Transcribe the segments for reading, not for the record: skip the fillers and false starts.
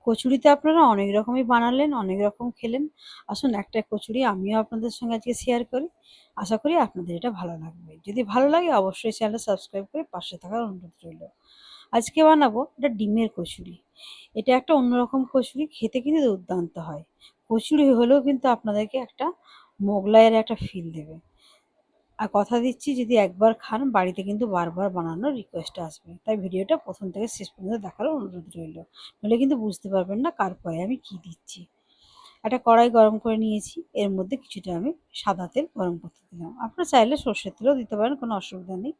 কচুরি তো আপনারা অনেক রকমই বানালেন, অনেক রকম খেলেন। আসুন একটা কচুরি আমিও আপনাদের সঙ্গে আজকে শেয়ার করি। আশা করি আপনাদের এটা ভালো লাগবে। যদি ভালো লাগে অবশ্যই চ্যানেলটা সাবস্ক্রাইব করে পাশে থাকার অনুরোধ রইল। আজকে বানাবো এটা ডিমের কচুরি। এটা একটা অন্যরকম কচুরি, খেতে কিন্তু দুর্দান্ত হয়। কচুরি হলেও কিন্তু আপনাদেরকে একটা মোগলাইয়ের একটা ফিল দেবে। আর কথা দিচ্ছি যদি একবার খান বাড়িতে কিন্তু বারবার বানানোর রিকোয়েস্ট আসবে। তাই ভিডিওটা প্রথম থেকে শেষ পর্যন্ত দেখার অনুরোধ রইল। নইলে কিন্তু বুঝতে পারবেন না কার পরে আমি কি দিচ্ছি। একটা কড়াই গরম করে নিয়েছি, এর মধ্যে কিছুটা আমি সাদা তেল গরম করতে দিলাম। আপনারা চাইলে সর্ষের তেলও দিতে পারেন, কোনো অসুবিধা নেই।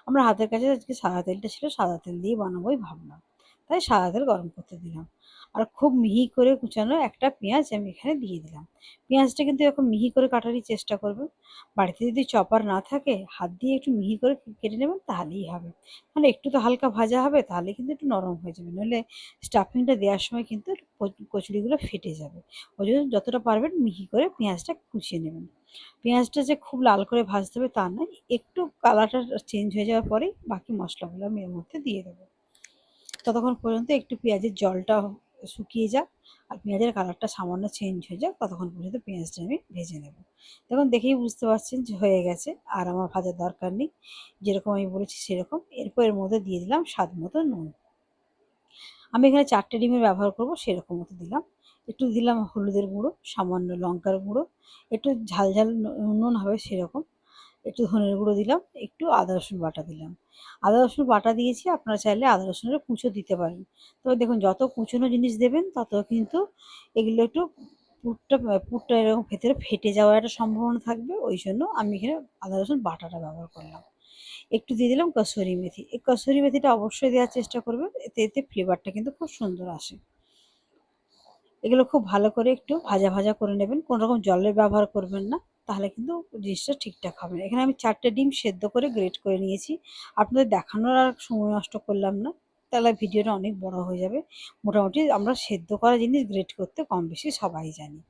আমার হাতের কাছে আজকে সাদা তেলটা ছিল, সাদা তেল দিয়ে বানাবোই ভাবলাম, তাই সাদা তেল গরম করতে দিলাম। আর খুব মিহি করে কুচানো একটা পেঁয়াজ আমি এখানে দিয়ে দিলাম। পেঁয়াজটা কিন্তু এরকম মিহি করে কাটারই চেষ্টা করবেন। বাড়িতে যদি চপার না থাকে হাত দিয়ে একটু মিহি করে কেটে নেবেন তাহলেই হবে। মানে একটু তো হালকা ভাজা হবে, তাহলে কিন্তু একটু নরম হয়ে যাবে, নইলে স্টাফিংটা দেওয়ার সময় কিন্তু কচুরিগুলো ফেটে যাবে। ওই জন্য যতটা পারবেন মিহি করে পেঁয়াজটা কুচিয়ে নেবেন। পেঁয়াজটা যে খুব লাল করে ভাজতে হবে তা নয়, একটু কালারটা চেঞ্জ হয়ে যাওয়ার পরেই বাকি মশলাগুলো আমি এর মধ্যে দিয়ে দেবো। ততক্ষণ পর্যন্ত একটু পেঁয়াজের জলটা শুকিয়ে যাক আর পেঁয়াজের কালারটা সামান্য চেঞ্জ হয়ে যাক, ততক্ষণ পর্যন্ত পেঁয়াজটা আমি ভেজে নেব। দেখুন দেখেই বুঝতে পারছেন যে হয়ে গেছে, আর আমার ভাজার দরকার নেই, যেরকম আমি বলেছি সেরকম। এরপর এর মধ্যে দিয়ে দিলাম স্বাদ মতো নুন। আমি এখানে 4টে ডিমের ব্যবহার করব, সেরকম মতো দিলাম। একটু দিলাম হলুদের গুঁড়ো, সামান্য লঙ্কার গুঁড়ো, একটু ঝাল ঝাল নুন হবে সেরকম, একটু ধনের গুঁড়ো দিলাম, একটু আদা রসুন বাটা দিলাম। আদা রসুন বাটা দিয়েছি, আপনারা চাইলে আদা রসুনের কুঁচো দিতে পারেন। তবে দেখুন যত কুচনো জিনিস দেবেন তত কিন্তু এগুলো একটু পুরটা পুরটা এরকম ভেতরে ফেটে যাওয়ার একটা সম্ভাবনা থাকবে, ওই জন্য আমি এখানে আদা রসুন বাটাটা ব্যবহার করলাম। একটু দিয়ে দিলাম কসুরি মেথি। এই কসুরি মেথিটা অবশ্যই দেওয়ার চেষ্টা করবেন, এতে এতে ফ্লেভারটা কিন্তু খুব সুন্দর আসে। এগুলো খুব ভালো করে একটু ভাজা ভাজা করে নেবেন, কোনো রকম জলের ব্যবহার করবেন না, তাহলে কিন্তু জিনিসটা ঠিকঠাক হবে না। এখানে আমি 4টে ডিম সেদ্ধ করে গ্রেট করে নিয়েছি। আপনাদের দেখানোর আর সময় নষ্ট করলাম না, তাহলে ভিডিওটা অনেক বড় হয়ে যাবে। মোটামুটি আমরা সেদ্ধ করা জিনিস গ্রেট করতে কম বেশি সবাই জানি।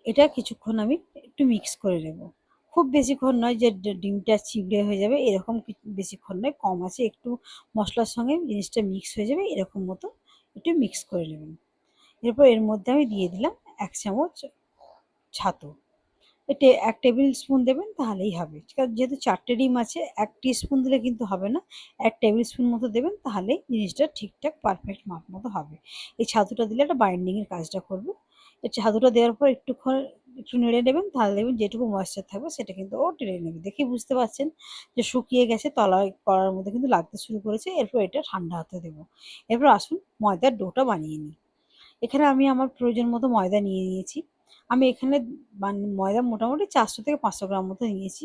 এটা কিছুক্ষণ আমি একটু মিক্স করে নেব। খুব বেশিক্ষণ নয় যে ডিমটা চিবড়ে হয়ে যাবে এরকম বেশিক্ষণ নয়, কম আছে একটু মশলার সঙ্গে জিনিসটা মিক্স হয়ে যাবে এরকম মতো একটু মিক্স করে নেবেন। এরপর এর মধ্যে আমি দিয়ে দিলাম 1 চামচ ছাতু। 1 টেবিল স্পুন দেবেন তাহলেই হবে। কারণ যেহেতু 4টে ডিম আছে 1 টিস্পুন দিলে কিন্তু হবে না। 1 টেবিল স্পুন মতো দেবেন, তাহলেই জিনিসটা ঠিকঠাক পারফেক্ট মাপ মতো হবে। এই ছাতুটা দিলে একটা বাইন্ডিং এর কাজটা করবে। এই ছাতুটা দেওয়ার পর একটু নেড়ে নেবেন, তাহলে দেখবেন যেটুকু ময়েশ্চার থাকবে সেটা কিন্তু ও টেনে নেবে। দেখেই বুঝতে পারছেন যে শুকিয়ে গেছে, তলায় কড়ার মধ্যে কিন্তু লাগতে শুরু করেছে। এরপর এটা ঠান্ডা হতে দেবো। এরপর আসুন ময়দার ডোটা বানিয়ে নিই। এখানে আমি আমার প্রয়োজন মতো ময়দা নিয়ে নিয়েছি। আমি এখানে ময়দা মোটামুটি 400 থেকে 500 গ্রাম মতো নিয়েছি।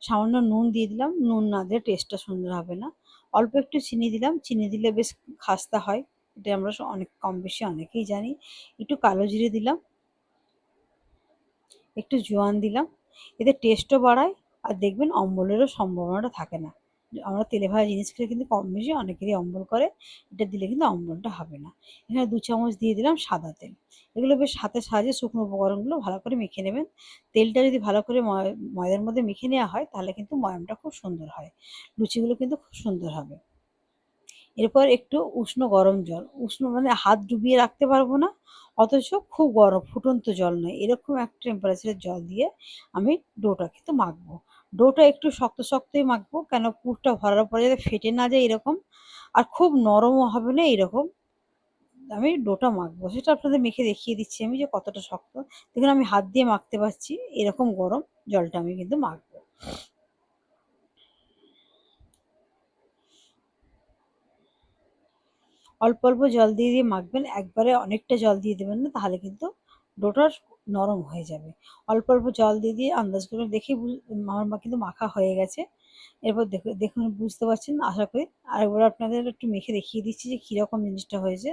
সামান্য নুন দিয়ে দিলাম, নুন না দিলে টেস্টটা সুন্দর হবে না। অল্প একটু চিনি দিলাম, চিনি দিলে বেশ খাস্তা হয়। এটা আমরা অনেক কম বেশি অনেকেই জানি। একটু কালো জিরে দিলাম, একটু জোয়ান দিলাম। এতে টেস্টও বাড়ায় আর দেখবেন অম্বলেরও সম্ভাবনাটা থাকে না। আমরা তেলে ভাজা জিনিস খেলে কিন্তু কম বেশি অনেকেরই অম্বল করে, এটা দিলে কিন্তু অম্বলটা হবে না। এখানে 2 চামচ দিয়ে দিলাম সাদা তেল। এগুলো বেশ হাতের সাহায্যে শুকনো উপকরণগুলো ভালো করে মেখে নেবেন। তেলটা যদি ভালো করে ময়দার মধ্যে মেখে নেওয়া হয় তাহলে কিন্তু ময়ামটা খুব সুন্দর হয়। লুচিগুলো কিন্তু খুব সুন্দর হবে। এরপর একটু উষ্ণ গরম জল, উষ্ণ মানে হাত ডুবিয়ে রাখতে পারবো না, অথচ খুব গরম ফুটন্ত জল নয়, এরকম একটা টেম্পারেচারের জল দিয়ে আমি ডোটা কিন্তু মাখবো। ডোটা একটু শক্ত শক্তই মাখবো, কেন পুরটা ভরার পরে যাতে ফেটে না যায় এরকম, আর খুব নরমও হবে না এরকম। আমি ডোটা মাখবো, সেটা আপনাদের মেখে দেখিয়ে দিচ্ছি আমি যে কতটা শক্ত। দেখুন আমি হাত দিয়ে মাখতে পারছি, এরকম গরম জলটা আমি কিন্তু মাখবো। অল্প অল্প জল দিয়ে দিয়ে মাখবেন, একবারে অনেকটা জল দিয়ে দেবেন না, তাহলে কিন্তু ডোটা নরম হয়ে যাবে। অল্প অল্প জল দিয়ে দিয়ে আন্দাজ করে দেখেই আমার কিন্তু মাখা হয়ে গেছে। এরপর দেখুন বুঝতে পারছেন আশা করি। আরেকবার আপনাদের একটু মেখে দেখিয়ে দিচ্ছি যে কীরকম জিনিসটা হয়েছে।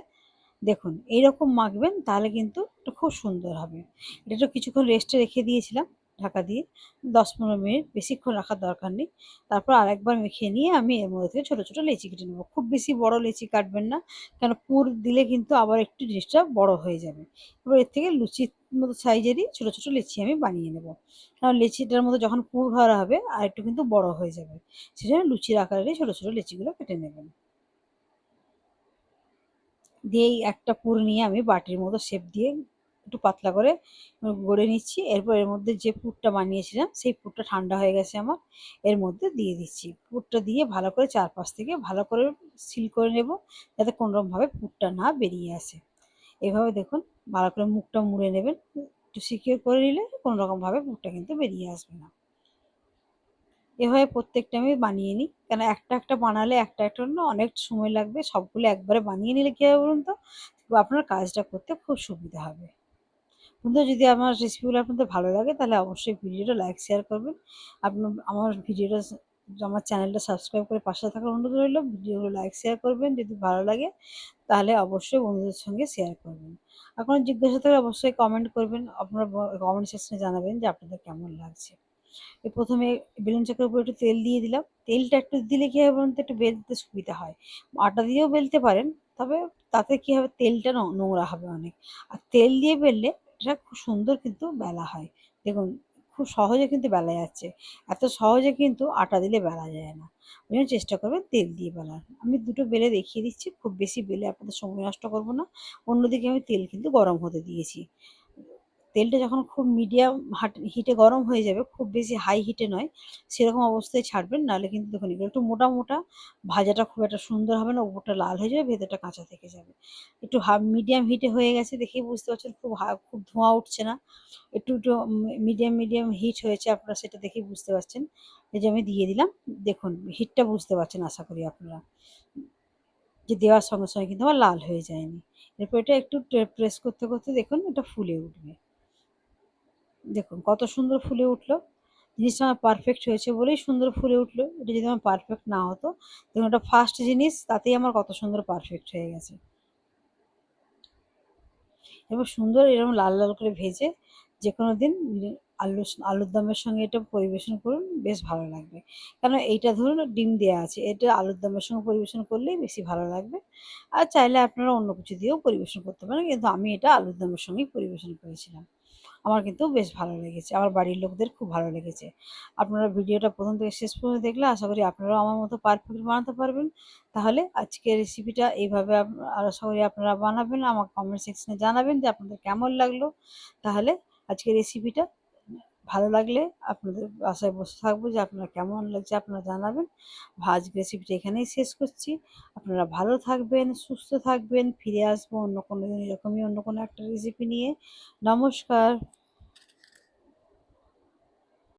দেখুন এইরকম মাখবেন, তাহলে কিন্তু এটা খুব সুন্দর হবে। এটা একটু কিছুক্ষণ রেস্টে রেখে দিয়েছিলাম ঢাকা দিয়ে, 10-15 মিনিট, বেশিক্ষণ রাখার দরকার নেই। তারপর আরেকবার মেখে নিয়ে আমি এর মধ্যে থেকে ছোটো ছোটো লেচি কেটে নেবো। খুব বেশি বড় লেচি কাটবেন না, কেন পুর দিলে কিন্তু আবার একটু জিনিসটা বড় হয়ে যাবে। এবার এর থেকে লুচির মতো সাইজেরই ছোটো ছোটো লেচি আমি বানিয়ে নেবো। কারণ লেচিটার মধ্যে যখন পুর ভরা হবে আর একটু কিন্তু বড় হয়ে যাবে, সেজন্য লুচির আকারে ছোটো ছোটো লেচিগুলো কেটে নেবেন। দিয়েই একটা পুর নিয়ে আমি বাটির মতো শেপ দিয়ে একটু পাতলা করে গড়ে নিচ্ছি। এরপর এর মধ্যে যে পুরটা বানিয়েছিলাম সেই পুরটা ঠান্ডা হয়ে গেছে আমার, এর মধ্যে দিয়ে দিচ্ছি। পুরটা দিয়ে ভালো করে চারপাশ থেকে ভালো করে সিল করে নেব, যাতে কোনোরকমভাবে পুরটা না বেরিয়ে আসে। এভাবে দেখুন ভালো করে মুখটা মুড়ে নেবেন, একটু সিকিউর করে নিলে কোনোরকমভাবে পুরটা কিন্তু বেরিয়ে আসবে না। এভাবে প্রত্যেকটা আমি বানিয়ে নিই, কেন একটা একটা বানালে একটা একটা জন্য অনেক সময় লাগবে, সবগুলো একবারে বানিয়ে নিলে কী হবে বলুন তো, আপনার কাজটা করতে খুব সুবিধা হবে। বন্ধুরা, যদি আমার রেসিপিগুলো আপনাদের ভালো লাগে তাহলে অবশ্যই ভিডিওটা লাইক শেয়ার করবেন। আপনার আমার ভিডিওটা আমার চ্যানেলটা সাবস্ক্রাইব করে পাশে থাকার অনুরোধ রইল। ভিডিওগুলো লাইক শেয়ার করবেন, যদি ভালো লাগে তাহলে অবশ্যই বন্ধুদের সঙ্গে শেয়ার করবেন। আর কোনো জিজ্ঞাসা থাকলে অবশ্যই কমেন্ট করবেন, আপনারা কমেন্ট সেকশনে জানাবেন যে আপনাদের কেমন লাগছে। প্রথমে বেলুন চাকের উপর একটু তেল দিয়ে দিলাম। তেলটা একটু দিলে কী হবে বলুন তো, একটু বেলতে সুবিধা হয়। আটা দিয়েও বেলতে পারেন, তবে তাতে কী হবে, তেলটা নোংরা হবে অনেক। আর তেল দিয়ে বেললে এটা খুব সুন্দর কিন্তু বেলা হয়। দেখুন খুব সহজে কিন্তু বেলা যাচ্ছে। এত সহজে কিন্তু আটা দিলে বেলা যায় না। ওই জন্য চেষ্টা করবেন তেল দিয়ে বেলার। আমি দুটো বেলে দেখিয়ে দিচ্ছি, খুব বেশি বেলে আপনাদের সময় নষ্ট করব না। অন্যদিকে আমি তেল কিন্তু গরম হতে দিয়েছি। তেলটা যখন খুব মিডিয়াম হিটে গরম হয়ে যাবে, খুব বেশি হাই হিটে নয়, সেরকম অবস্থায় ছাড়বেন, নাহলে কিন্তু দেখুন এগুলো একটু মোটা মোটা, ভাজাটা খুব একটা সুন্দর হবে না, উপরটা লাল হয়ে যাবে, ভেতরটা কাঁচা থেকে যাবে। একটু মিডিয়াম হিটে হয়ে গেছে, দেখেই বুঝতে পারছেন খুব ধোঁয়া উঠছে না, একটু একটু মিডিয়াম হিট হয়েছে, আপনারা সেটা দেখেই বুঝতে পারছেন। এই যে আমি দিয়ে দিলাম, দেখুন হিটটা বুঝতে পারছেন আশা করি আপনারা, যে দেওয়ার সঙ্গে সঙ্গে কিন্তু আমার লাল হয়ে যায়নি। এরপর এটা একটু প্রেস করতে করতে দেখুন এটা ফুলে উঠবে। দেখুন কত সুন্দর ফুলে উঠলো। জিনিসটা আমার পারফেক্ট হয়েছে বলেই সুন্দর ফুলে উঠলো। এটা যদি আমার পারফেক্ট না হতো, দেখুন ওটা ফার্স্ট জিনিস, তাতেই আমার কত সুন্দর পারফেক্ট হয়ে গেছে। এবার সুন্দর এরকম লাল লাল করে ভেজে যেকোনো দিন আলুর দমের সঙ্গে এটা পরিবেশন করুন, বেশ ভালো লাগবে। কারণ এইটা ধরুন ডিম দেওয়া আছে, এটা আলুর দমের সঙ্গে পরিবেশন করলেই বেশি ভালো লাগবে। আর চাইলে আপনারা অন্য কিছু দিয়েও পরিবেশন করতে পারেন, কিন্তু আমি এটা আলুর দমের সঙ্গেই পরিবেশন করেছিলাম। আমার কিন্তু বেশ ভালো লেগেছে, আমার বাড়ির লোকদের খুব ভালো লেগেছে। আপনারা ভিডিওটা প্রথম থেকে শেষ পর্যন্ত দেখলে আশা করি আপনারাও আমার মতো পারফেক্ট বানাতে পারবেন। তাহলে আজকের রেসিপিটা এইভাবে আশা করি আপনারা বানাবেন, আমার কমেন্ট সেকশনে জানাবেন যে আপনাদের কেমন লাগলো। তাহলে আজকের রেসিপিটা ভালো লাগলে আপনাদের আশায় বসে থাকবো যে আপনারা কেমন লাগছে আপনারা জানাবেন। আজকের রেসিপিটা এখানেই শেষ করছি। আপনারা ভালো থাকবেন, সুস্থ থাকবেন, ফিরে আসবো অন্য কোনো দিন এরকমই অন্য কোনো একটা রেসিপি নিয়ে। নমস্কার।